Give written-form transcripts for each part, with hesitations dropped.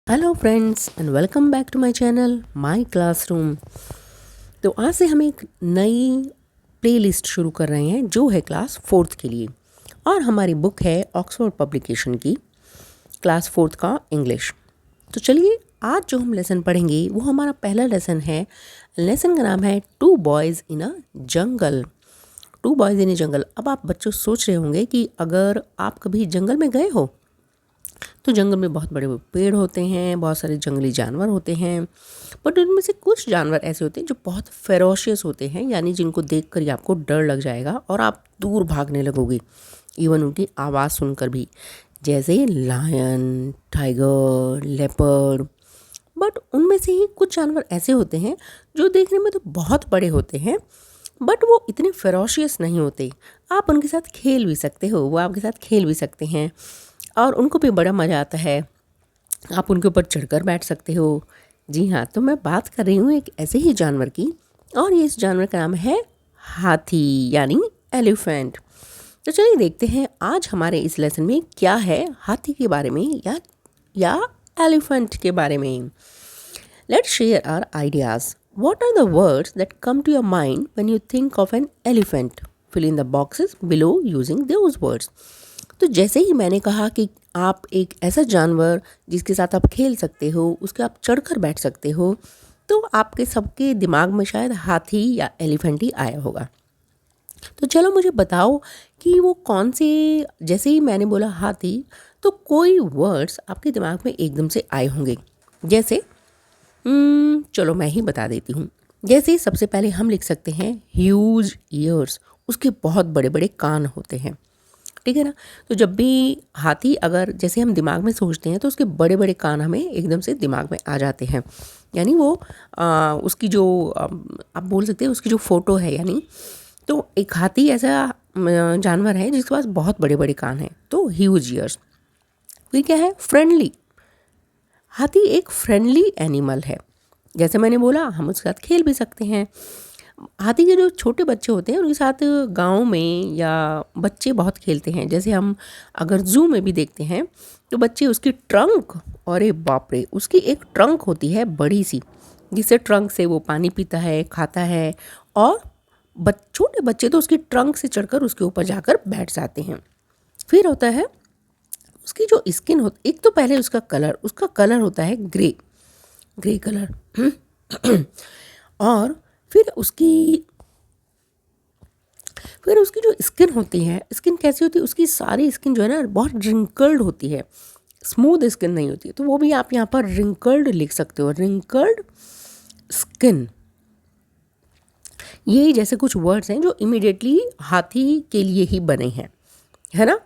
Hello friends and welcome back to my channel my classroom. तो आज से हम एक नई प्लेलिस्ट शुरू कर रहे हैं जो है क्लास फोर्थ के लिए, और हमारी बुक है ऑक्सफोर्ड पब्लिकेशन की क्लास फोर्थ का इंग्लिश। तो चलिए आज जो हम लेसन पढ़ेंगे वो हमारा पहला लेसन है। लेसन का नाम है two boys in a jungle. Two boys in a jungle. अब आप बच्चों सोच रहे होंगे कि अगर आप कभी जंगल में गए हो तो जंगल में बहुत बड़े बड़े पेड़ होते हैं, बहुत सारे जंगली जानवर होते हैं, बट उनमें से कुछ जानवर ऐसे होते हैं जो बहुत फेरोशियस होते हैं, यानी जिनको देखकर ही आपको डर लग जाएगा और आप दूर भागने लगोगे इवन उनकी आवाज़ सुनकर भी, जैसे लायन, टाइगर, लेपर्ड। बट उनमें से ही कुछ जानवर ऐसे होते हैं जो देखने में तो बहुत बड़े होते हैं बट वो इतने फेरोशियस नहीं होते। आप उनके साथ खेल भी सकते हो, वो आपके साथ खेल भी सकते हैं और उनको भी बड़ा मज़ा आता है। आप उनके ऊपर चढ़कर बैठ सकते हो। जी हाँ, तो मैं बात कर रही हूँ एक ऐसे ही जानवर की, और ये इस जानवर का नाम है हाथी यानी एलिफेंट। तो चलिए देखते हैं आज हमारे इस लेसन में क्या है हाथी के बारे में या एलिफेंट के बारे में। Let's share our ideas. What are the words that come to your mind when you think of an elephant? Fill in the boxes below using those words. तो जैसे ही मैंने कहा कि आप एक ऐसा जानवर जिसके साथ आप खेल सकते हो, उसके आप चढ़कर बैठ सकते हो, तो आपके सबके दिमाग में शायद हाथी या एलिफेंट ही आया होगा। तो चलो मुझे बताओ कि वो कौन से, जैसे ही मैंने बोला हाथी तो कोई वर्ड्स आपके दिमाग में एकदम से आए होंगे। जैसे चलो मैं ही बता देती हूँ। जैसे सबसे पहले हम लिख सकते हैं ह्यूज ईयर्स, उसके बहुत बड़े बड़े कान होते हैं, ठीक है ना। तो जब भी हाथी, अगर जैसे हम दिमाग में सोचते हैं तो उसके बड़े बड़े कान हमें एकदम से दिमाग में आ जाते हैं, यानी वो उसकी जो आप बोल सकते हैं उसकी जो फ़ोटो है, यानी तो एक हाथी ऐसा जानवर है जिसके पास बहुत बड़े बड़े कान हैं, तो ह्यूज ईयर्स। फिर क्या है, फ्रेंडली। हाथी एक फ्रेंडली एनिमल है, जैसे मैंने बोला हम उसके साथ खेल भी सकते हैं। हाथी के जो छोटे बच्चे होते हैं उनके साथ गांव में या बच्चे बहुत खेलते हैं। जैसे हम अगर जू में भी देखते हैं तो बच्चे उसकी ट्रंक, और ये बाप रे, उसकी एक ट्रंक होती है बड़ी सी, जिससे ट्रंक से वो पानी पीता है, खाता है, और छोटे बच्चे तो उसकी ट्रंक से चढ़कर उसके ऊपर जाकर बैठ जाते हैं। फिर होता है उसकी जो स्किन होती, एक तो पहले उसका कलर होता है ग्रे कलर और फिर उसकी जो स्किन होती है, स्किन कैसी होती है, उसकी सारी स्किन जो है ना बहुत रिंकल्ड होती है, स्मूथ स्किन नहीं होती है। तो वो भी आप यहाँ पर रिंकल्ड लिख सकते हो, रिंकल्ड स्किन। ये जैसे कुछ वर्ड्स हैं जो इमिडिएटली हाथी के लिए ही बने हैं, है ना।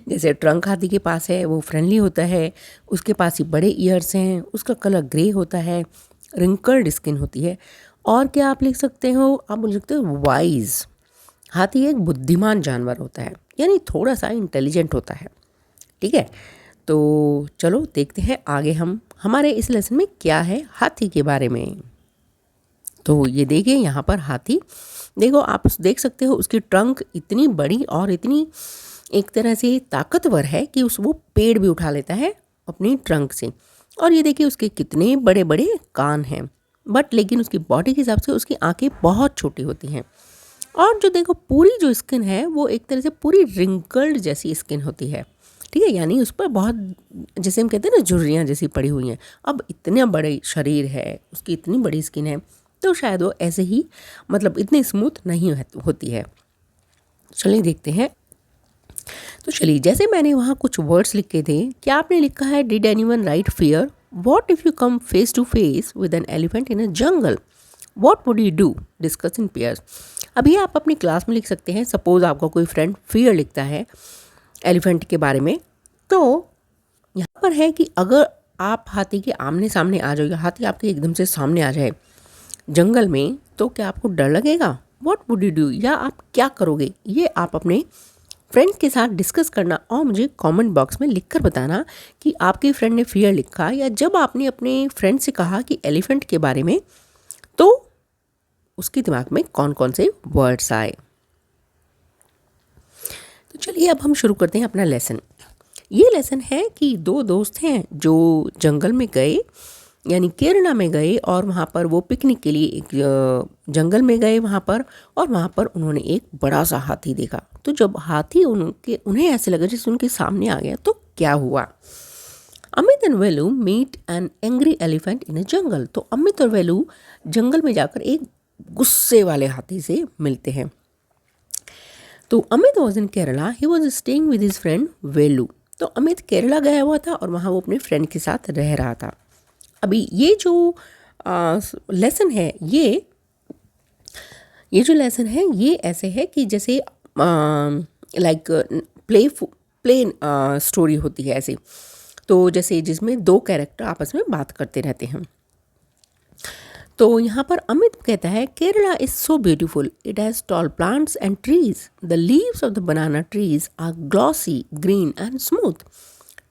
जैसे ट्रंक हाथी के पास है, वो फ्रेंडली होता है, उसके पास ही बड़े ईयर्स हैं, उसका कलर ग्रे होता है, रिंकल्ड स्किन होती है। और क्या आप लिख सकते हो, आप बोल सकते हो वाइज। हाथी एक बुद्धिमान जानवर होता है, यानी थोड़ा सा इंटेलिजेंट होता है, ठीक है। तो चलो देखते हैं आगे हम हमारे इस लेसन में क्या है हाथी के बारे में। तो ये देखिए यहाँ पर हाथी, देखो आप देख सकते हो उसकी ट्रंक इतनी बड़ी और इतनी एक तरह से ताकतवर है कि वो पेड़ भी उठा लेता है अपनी ट्रंक से। और ये देखिए उसके कितने बड़े बड़े कान हैं, बट लेकिन उसकी बॉडी के हिसाब से उसकी आंखें बहुत छोटी होती हैं। और जो देखो पूरी जो स्किन है वो एक तरह से पूरी रिंकल्ड जैसी स्किन होती है, ठीक है, यानी उस पर बहुत, जैसे हम कहते हैं ना, झुर्रियाँ जैसी पड़ी हुई हैं। अब इतना बड़ा शरीर है, उसकी इतनी बड़ी स्किन है, तो शायद वो ऐसे ही, मतलब इतनी स्मूथ नहीं होती है। चलिए देखते हैं। तो चलिए, जैसे मैंने वहाँ कुछ वर्ड्स लिखे थे, क्या आपने लिखा है did anyone write fear? What if you come face to face with an elephant in a jungle? What would you do? Discuss in pairs. अभी आप अपनी क्लास में लिख सकते हैं। सपोज आपका कोई फ्रेंड फियर लिखता है एलिफेंट के बारे में, तो यहाँ पर है कि अगर आप हाथी के आमने सामने आ जाओ, या हाथी आपके एकदम से सामने आ जाए जंगल में, तो क्या आपको डर लगेगा? व्हाट वुड यू डू, या आप क्या करोगे? ये आप अपने फ्रेंड के साथ डिस्कस करना और मुझे कमेंट बॉक्स में लिखकर बताना कि आपके फ्रेंड ने फियर लिखा, या जब आपने अपने फ्रेंड से कहा कि एलिफेंट के बारे में, तो उसके दिमाग में कौन कौन से वर्ड्स आए। तो चलिए अब हम शुरू करते हैं अपना लेसन। ये लेसन है कि दो दोस्त हैं जो जंगल में गए, यानी केरला में गए, और वहाँ पर वो पिकनिक के लिए एक जंगल में गए वहाँ पर, और वहाँ पर उन्होंने एक बड़ा सा हाथी देखा। तो जब हाथी उन्हें ऐसे लगा जैसे उनके सामने आ गया, तो क्या हुआ? Amit and Velu meet an angry elephant in a jungle. तो अमित और वेलू जंगल में जाकर एक गुस्से वाले हाथी से मिलते हैं। तो Amit was in Kerala, he was staying with his friend Velu. तो अमित केरला गया हुआ था और वहाँ वो अपने फ्रेंड के साथ रह रहा था। अभी ये जो लेसन है, ये जो लेसन है ये ऐसे है कि जैसे लाइक प्लेन स्टोरी होती है ऐसे, तो जैसे जिसमें दो कैरेक्टर आपस में बात करते रहते हैं। तो यहाँ पर अमित कहता है Kerala is so beautiful, it has tall plants and trees, the leaves of the banana trees are glossy green and smooth,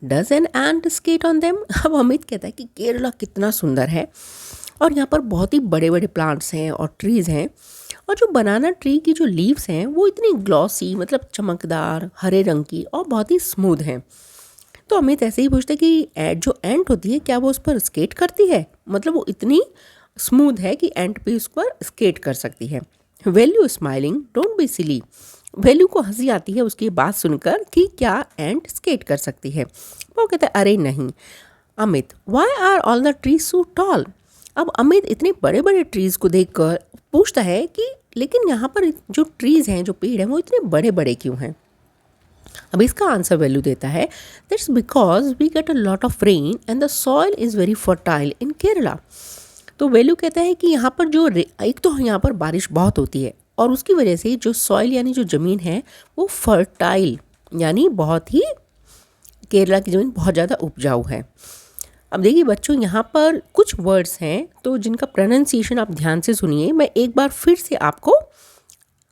does an ant skate on them. अब अमित कहता है कि केरला कितना सुंदर है और यहाँ पर बहुत ही बड़े बड़े प्लांट्स हैं और ट्रीज़ हैं, और जो बनाना ट्री की जो लीव्स हैं वो इतनी ग्लॉसी, मतलब चमकदार हरे रंग की और बहुत ही स्मूथ हैं। तो अमित ऐसे ही पूछते कि जो एंट होती है क्या वो उस पर स्केट करती है, मतलब वो इतनी स्मूथ है कि एंट भी उस पर स्केट कर सकती है। Value smiling, don't be silly. Value को हंसी आती है उसकी बात सुनकर कि क्या एंट स्केट कर सकती है। वो कहता है अरे नहीं। Amit, why are all the trees so tall. अब अमित इतने बड़े बड़े ट्रीज को देखकर पूछता है कि लेकिन यहाँ पर जो ट्रीज हैं, जो पेड़ हैं, वो इतने बड़े बड़े क्यों हैं। अब इसका आंसर वैल्यू देता है that's because we get a lot of rain and the soil is very fertile in Kerala. तो वैल्यू कहता है कि यहाँ पर जो एक तो यहाँ पर बारिश बहुत होती है और उसकी वजह से जो सॉइल यानी जो ज़मीन है वो फर्टाइल, यानी बहुत ही, केरला की ज़मीन बहुत ज़्यादा उपजाऊ है। अब देखिए बच्चों, यहाँ पर कुछ वर्ड्स हैं तो जिनका प्रोनाउंसिएशन आप ध्यान से सुनिए। मैं एक बार फिर से आपको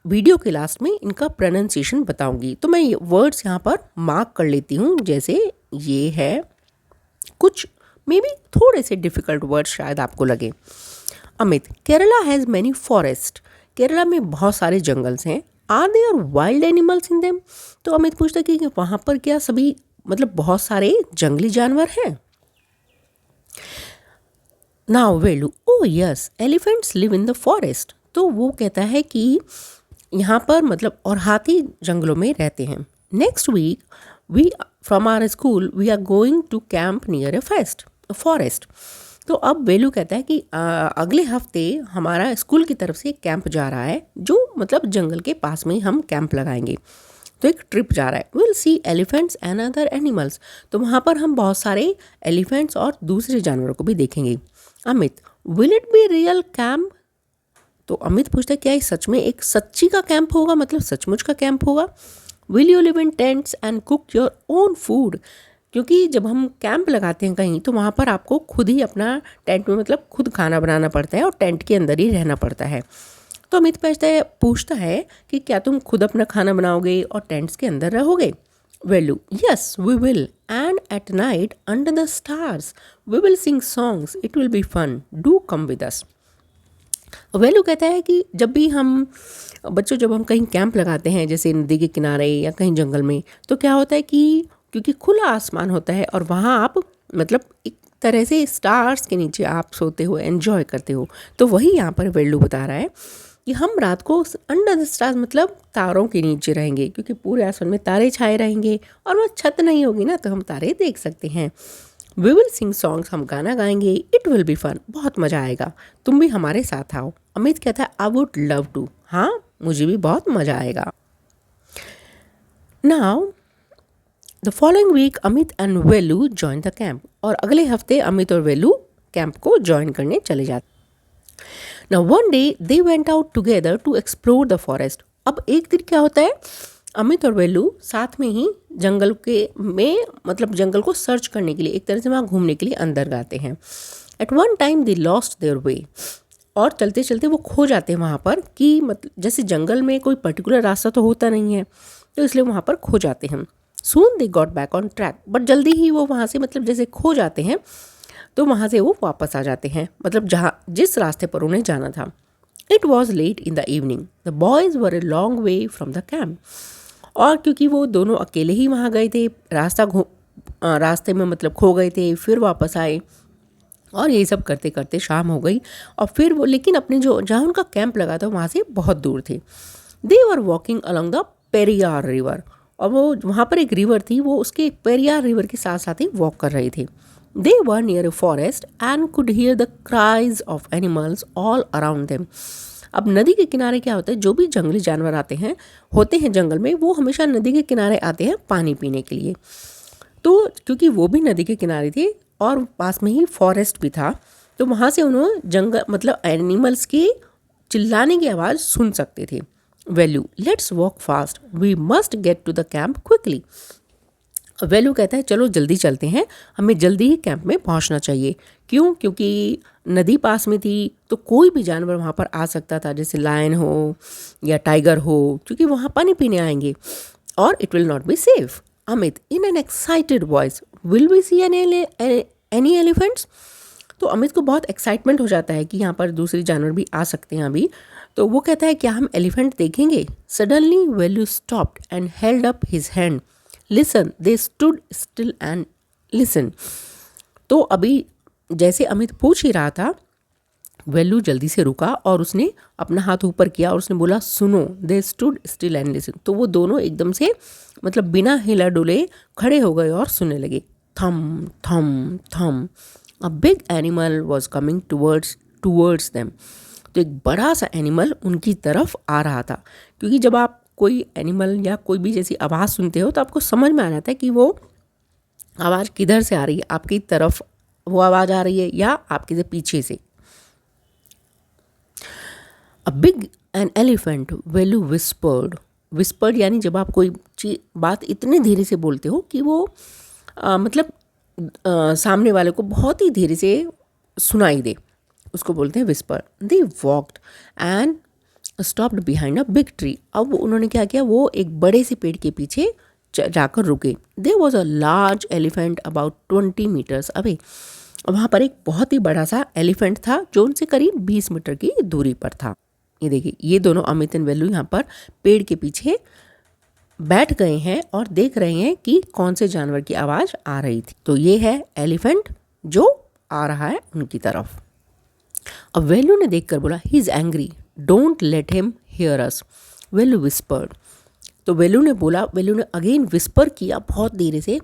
वीडियो के लास्ट में इनका प्रोनाउंसिएशन बताऊंगी, तो मैं ये वर्ड्स यहाँ पर मार्क कर लेती हूँ। जैसे ये है, कुछ मे बी थोड़े से डिफ़िकल्ट वर्ड्स शायद आपको लगे। Amit, Kerala has many forest. Kerala में बहुत सारे जंगल्स हैं। Are there wild animals in them. तो अमित पूछता कि वहाँ पर क्या सभी, मतलब बहुत सारे जंगली जानवर हैं। Now Velu, O yes, elephants live in the forest. तो वो कहता है कि यहाँ पर मतलब, और हाथी जंगलों में रहते हैं। Next week we from our school we are going to camp near a forest. तो अब वेलू कहता है कि अगले हफ्ते हमारा स्कूल की तरफ से एक कैंप जा रहा है, जो मतलब जंगल के पास में ही हम कैंप लगाएंगे। तो एक ट्रिप जा रहा है। Will see elephants and other animals. तो वहाँ पर हम बहुत सारे एलिफेंट्स और दूसरे जानवरों को भी देखेंगे। Amit, will it be real camp. तो अमित पूछता है क्या ये सच में एक सच्ची का कैंप होगा, मतलब सचमुच का कैंप होगा। Will you live in tents and cook your own food. क्योंकि जब हम कैंप लगाते हैं कहीं तो वहाँ पर आपको खुद ही अपना टेंट में, मतलब खुद खाना बनाना पड़ता है और टेंट के अंदर ही रहना पड़ता है। तो अमित पूछता है कि क्या तुम खुद अपना खाना बनाओगे और टेंट्स के अंदर रहोगे। Velu, yes we will, and at night under the stars we will sing songs, it will be fun, do come with us. Velu कहता है कि जब हम कहीं कैंप लगाते हैं, जैसे नदी के किनारे या कहीं जंगल में, तो क्या होता है कि क्योंकि खुला आसमान होता है और वहाँ आप मतलब एक तरह से स्टार्स के नीचे आप सोते हो, एंजॉय करते हो। तो वही यहाँ पर वेलू बता रहा है कि हम रात को अंडर द स्टार्स, मतलब तारों के नीचे रहेंगे, क्योंकि पूरे आसमान में तारे छाए रहेंगे और वह छत नहीं होगी ना, तो हम तारे देख सकते हैं। वी विल सिंग सॉन्ग्स, हम गाना गाएंगे। इट विल बी फन, बहुत मज़ा आएगा, तुम भी हमारे साथ आओ। अमित कहता है आई वुड लव टू, हाँ मुझे भी बहुत मज़ा आएगा। Now the following week Amit and Velu join the camp. और अगले हफ्ते अमित और वेलू कैंप को ज्वाइन करने चले जाते। Now one day they went out together to explore the forest. अब एक दिन क्या होता है, अमित और वेलू साथ में ही जंगल मतलब जंगल को सर्च करने के लिए, एक तरह से वहाँ घूमने के लिए अंदर जाते हैं। At one time they lost their way. और चलते चलते वो खो जाते हैं वहाँ पर, कि मतलब जैसे जंगल में कोई पर्टिकुलर रास्ता तो होता नहीं है, तो इसलिए वहाँ पर खो जाते हैं। Soon they got back on track, but जल्दी ही वो वहाँ से, मतलब जैसे खो जाते हैं तो वहाँ से वो वापस आ जाते हैं, मतलब जिस रास्ते पर उन्हें जाना था। It was late in the evening, the boys were a long way from the camp. और क्योंकि वो दोनों अकेले ही वहाँ गए थे, रास्ता रास्ते में मतलब खो गए थे, फिर वापस आए और यही सब करते करते शाम हो गई। और फिर वो लेकिन अपने जो जहाँ उनका कैंप लगा था वहाँ से बहुत दूर थे। They were walking along the Periyar river, और वो वहाँ पर एक रिवर थी, वो उसके पेरियार रिवर के साथ साथ ही वॉक कर रहे थे। They were near a forest and could hear the cries of animals all around them. अब नदी के किनारे क्या होता है, जो भी जंगली जानवर होते हैं जंगल में, वो हमेशा नदी के किनारे आते हैं पानी पीने के लिए। तो क्योंकि वो भी नदी के किनारे थे और पास में ही फॉरेस्ट भी था, तो वहाँ से उन्होंने जंगल मतलब एनिमल्स की चिल्लाने की आवाज़ सुन सकते थे। Velu, let's walk fast, we must get to the camp quickly. Velu कहता है चलो जल्दी चलते हैं, हमें जल्दी ही कैंप में पहुंचना चाहिए। क्यों? क्योंकि नदी पास में थी, तो कोई भी जानवर वहाँ पर आ सकता था, जैसे लायन हो या टाइगर हो, क्योंकि वहाँ पानी पीने आएंगे और it will not be safe. Amit in an excited voice, will we see any elephants? तो अमित को बहुत एक्साइटमेंट हो जाता है कि यहाँ पर दूसरे जानवर भी आ सकते हैं अभी। तो वो कहता है क्या हम एलिफेंट देखेंगे? Suddenly value stopped and held up his hand. Listen, they stood still and listen. तो अभी जैसे अमित पूछ ही रहा था, वेल्यू जल्दी से रुका और उसने अपना हाथ ऊपर किया और उसने बोला सुनो। They stood still and listen. तो वो दोनों एकदम से मतलब बिना हिला डुले खड़े हो गए और सुनने लगे। थम थम थम, a big animal was coming towards them. तो एक बड़ा सा एनिमल उनकी तरफ आ रहा था। क्योंकि जब आप कोई एनिमल या कोई भी जैसी आवाज़ सुनते हो तो आपको समझ में आ जाता है कि वो आवाज़ किधर से आ रही है, आपकी तरफ वो आवाज़ आ रही है या आपके से पीछे से। A big an elephant, value whispered यानी जब आप कोई बात इतने धीरे से बोलते हो कि वो मतलब सामने वाले को बहुत ही धीरे से सुनाई दे, उसको बोलते हैं whisper. They walked and stopped behind a big tree. अब उन्होंने क्या किया, वो एक बड़े से पेड़ के पीछे जाकर रुके। There was a large elephant about 20 metres away. वहाँ पर एक बहुत ही बड़ा सा एलिफेंट था जो उनसे करीब 20 मीटर की दूरी पर था। ये देखिए, ये दोनों अमित एंड वेल्यू यहाँ पर पेड़ के पीछे बैठ गए हैं और देख रहे हैं कि कौन से जानवर की आवाज़ आ रही थी। तो ये है एलिफेंट जो आ रहा है उनकी तरफ। अब वेल्यू ने देखकर बोला he is angry, don't let him here us. Velu whispered. तो वेल्यू ने अगेन विस्पर किया बहुत धीरे से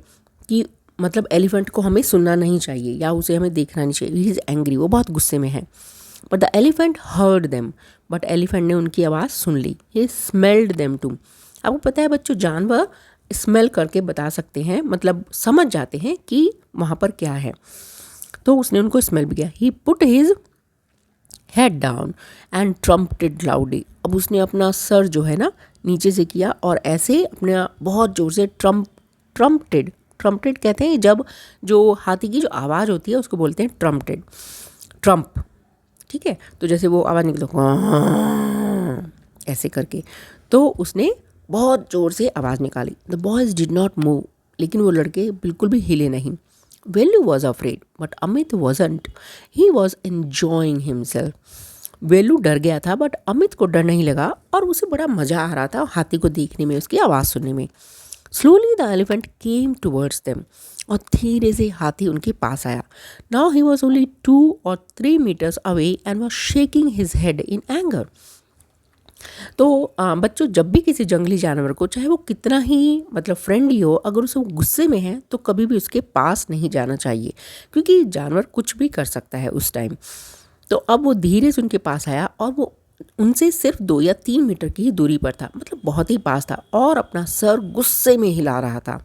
कि मतलब एलिफेंट को हमें सुनना नहीं चाहिए या उसे हमें देखना नहीं चाहिए। ही इज़ एंग्री, वो बहुत गुस्से में है। But the elephant heard them, but elephant ने उनकी आवाज़ सुन ली। ही स्मेल्ड देम टू। आपको पता है बच्चों, जानवर स्मेल करके बता सकते हैं, मतलब समझ जाते हैं कि वहाँ पर क्या है। तो उसने उनको स्मेल भी किया। He put his head down and trumpeted loudly. अब उसने अपना सर जो है ना नीचे से किया और ऐसे अपने बहुत ज़ोर से ट्रम्पटेड कहते हैं जब जो हाथी की जो आवाज़ होती है उसको बोलते हैं ट्रम्प। ठीक है, तो जैसे वो आवाज़ निकलो ऐसे करके, तो उसने बहुत ज़ोर से आवाज़ निकाली। The boys did not move, लेकिन वो लड़के बिल्कुल भी हिले नहीं। Value was afraid but Amit wasn't, he was enjoying himself. Value डर गया था बट अमित को डर नहीं लगा और उसे बड़ा मज़ा आ रहा था हाथी को देखने में, उसकी आवाज़ सुनने में। Slowly the elephant came towards them, और धीरे से हाथी उनके पास आया। Now he was only 2 or 3 meters away and was shaking his head in anger. तो बच्चों, जब भी किसी जंगली जानवर को, चाहे वो कितना ही मतलब फ्रेंडली हो, अगर उसे गुस्से में है तो कभी भी उसके पास नहीं जाना चाहिए, क्योंकि जानवर कुछ भी कर सकता है उस टाइम। तो अब वो धीरे से उनके पास आया और वो उनसे सिर्फ 2 या 3 मीटर की ही दूरी पर था, मतलब बहुत ही पास था, और अपना सर गुस्से में हिला रहा था।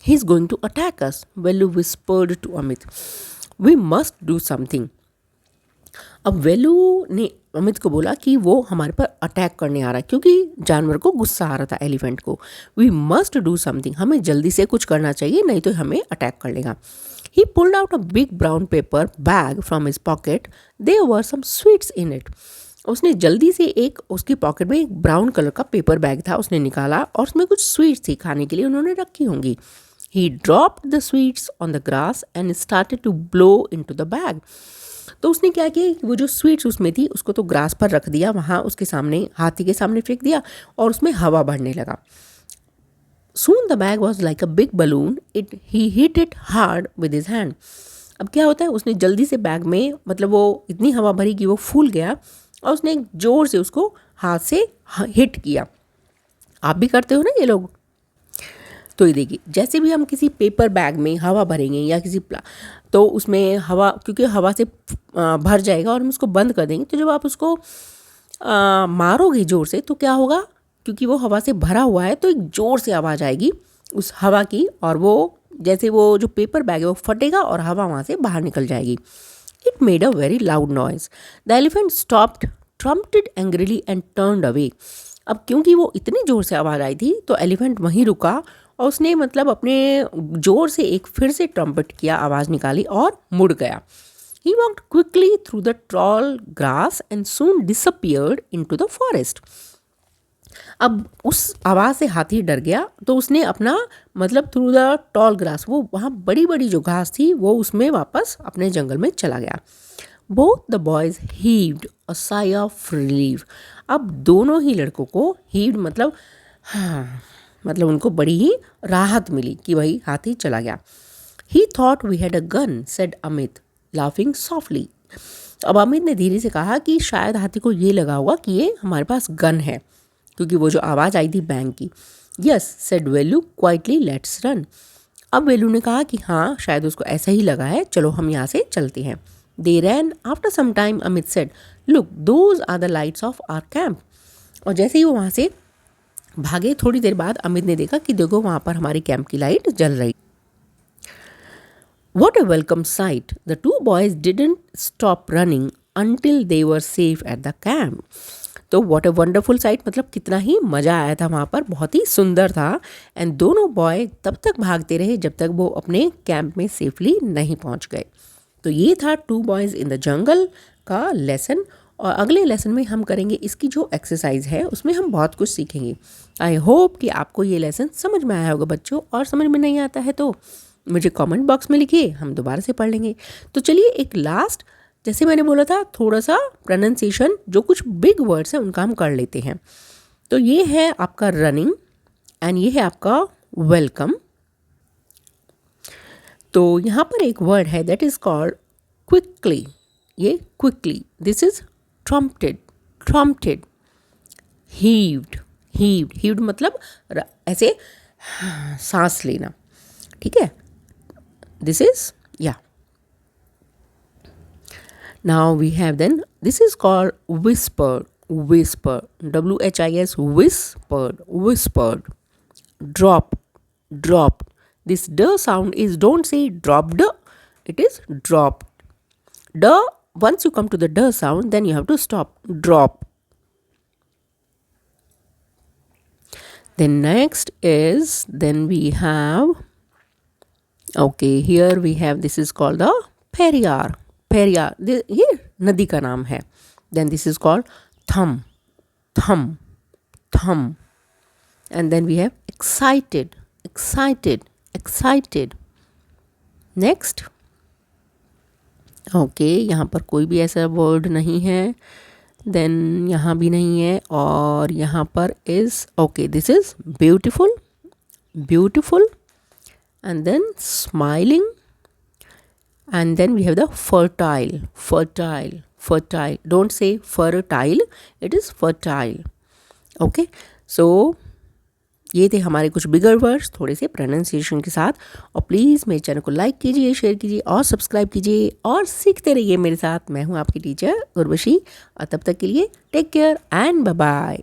He is going to attack us, Velu whispered to Amit, we must do something. अब वेल्यू ने अमित को बोला कि वो हमारे पर अटैक करने आ रहा है, क्योंकि जानवर को गुस्सा आ रहा था एलिफेंट को। वी मस्ट डू समथिंग, हमें जल्दी से कुछ करना चाहिए, नहीं तो हमें अटैक कर लेगा। He pulled out a big brown paper bag from his pocket, there were some sweets in it. उसने जल्दी से एक उसकी पॉकेट में एक ब्राउन कलर का पेपर बैग था, उसने निकाला और उसमें कुछ स्वीट्स थी खाने के लिए, उन्होंने रखी होंगी। He dropped the sweets on the grass and started to blow into the bag. तो उसने क्या किया, वो जो स्वीट्स उसमें थी उसको तो ग्रास पर रख दिया, वहाँ उसके सामने हाथी के सामने फेंक दिया और उसमें हवा भरने लगा। Soon the bag was like a big balloon. He hit it hard with his hand. अब क्या होता है, उसने जल्दी से बैग में मतलब वो इतनी हवा भरी कि वो फूल गया और उसने एक जोर से उसको हाथ से हिट किया। आप भी करते हो ना ये लोग। तो ये देखिए, जैसे भी हम किसी पेपर बैग में हवा भरेंगे या किसी तो उसमें हवा, क्योंकि हवा से भर जाएगा और हम उसको बंद कर देंगे, तो जब आप उसको मारोगे ज़ोर से तो क्या होगा, क्योंकि वो हवा से भरा हुआ है तो एक ज़ोर से आवाज़ आएगी उस हवा की, और वो जैसे वो जो पेपर बैग है वो फटेगा और हवा वहाँ से बाहर निकल जाएगी। It made a very loud noise. The elephant stopped, trumpeted angrily and turned away. अब क्योंकि वो इतनी ज़ोर से आवाज़ आई थी तो एलिफेंट वहीं रुका और उसने मतलब अपने ज़ोर से एक फिर से ट्रम्पेट किया, आवाज़ निकाली और मुड़ गया। He walked quickly through the tall grass and soon disappeared into the forest. अब उस आवाज़ से हाथी डर गया तो उसने अपना मतलब थ्रू द टॉल ग्रास, वो वहाँ बड़ी बड़ी जो घास थी वो उसमें वापस अपने जंगल में चला गया। Both the boys heaved a sigh of relief. अब दोनों ही लड़कों को heaved मतलब हाँ, मतलब उनको बड़ी ही राहत मिली कि भाई हाथी चला गया। He thought we had a gun, said Amit, laughing softly. अब अमित ने धीरे से कहा कि शायद हाथी को ये लगा होगा कि ये हमारे पास गन है, क्योंकि वो जो आवाज़ आई थी बैंग की। Yes said Velu quietly, let's run. अब वेलू ने कहा कि हाँ, शायद उसको ऐसा ही लगा है, चलो हम यहाँ से चलते हैं। They ran after some time, Amit said, look those are the lights of our camp. और जैसे ही वो वहाँ से भागे, थोड़ी देर बाद अमित ने देखा कि देखो वहाँ पर हमारी कैंप की लाइट जल रही। What a welcome sight! The two boys didn't stop running until they were safe at the camp. तो what a wonderful sight, मतलब कितना ही मज़ा आया था वहाँ पर, बहुत ही सुंदर था। एंड दोनों बॉय तब तक भागते रहे जब तक वो अपने कैंप में सेफली नहीं पहुँच गए। तो ये था two boys in the jungle का लेसन। और अगले लेसन में हम करेंगे इसकी जो एक्सरसाइज है, उसमें हम बहुत कुछ सीखेंगे। आई होप कि आपको ये लेसन समझ में आया होगा बच्चों, और समझ में नहीं आता है तो मुझे कमेंट बॉक्स में लिखिए, हम दोबारा से पढ़ लेंगे। तो चलिए एक लास्ट, जैसे मैंने बोला था, थोड़ा सा प्रोनाउंसिएशन, जो कुछ बिग वर्ड्स हैं उनका हम कर लेते हैं। तो ये है आपका रनिंग एंड ये है आपका वेलकम। तो यहाँ पर एक वर्ड है दैट इज़ कॉल्ड क्विकली। ये क्विकली, दिस इज़ ट्रम्पटेड, ट्रम्पटेड। हीव्ड, हीव्ड, हीव्ड मतलब ऐसे सांस लेना, ठीक है। This is, yeah. Now we have then, this is called whispered, whispered, W-H-I-S, whispered, whispered. Drop, dropped. This D sound is, don't say dropped, it is dropped. D, once you come to the D sound, then you have to stop, drop. Then next is, then we have, okay, here we have, this is called the Periyar, Periyar, ये नदी का नाम है। Then this is called thumb, thumb, thumb. And then we have excited, excited, excited. Next, okay, यहाँ पर कोई भी ऐसा वर्ड नहीं है, then यहाँ भी नहीं है, और यहाँ पर is, okay, this is beautiful, beautiful. And then smiling, and then we have the fertile, fertile, fertile. Don't say fertile, it is fertile. Okay, so ये थे हमारे कुछ बिगर वर्ड्स थोड़े से प्रोनाउंसिएशन के साथ। और प्लीज़ मेरे चैनल को लाइक कीजिए, शेयर कीजिए और सब्सक्राइब कीजिए और सीखते रहिए मेरे साथ। मैं हूँ आपकी टीचर उर्वशी, और तब तक के लिए take care and bye bye.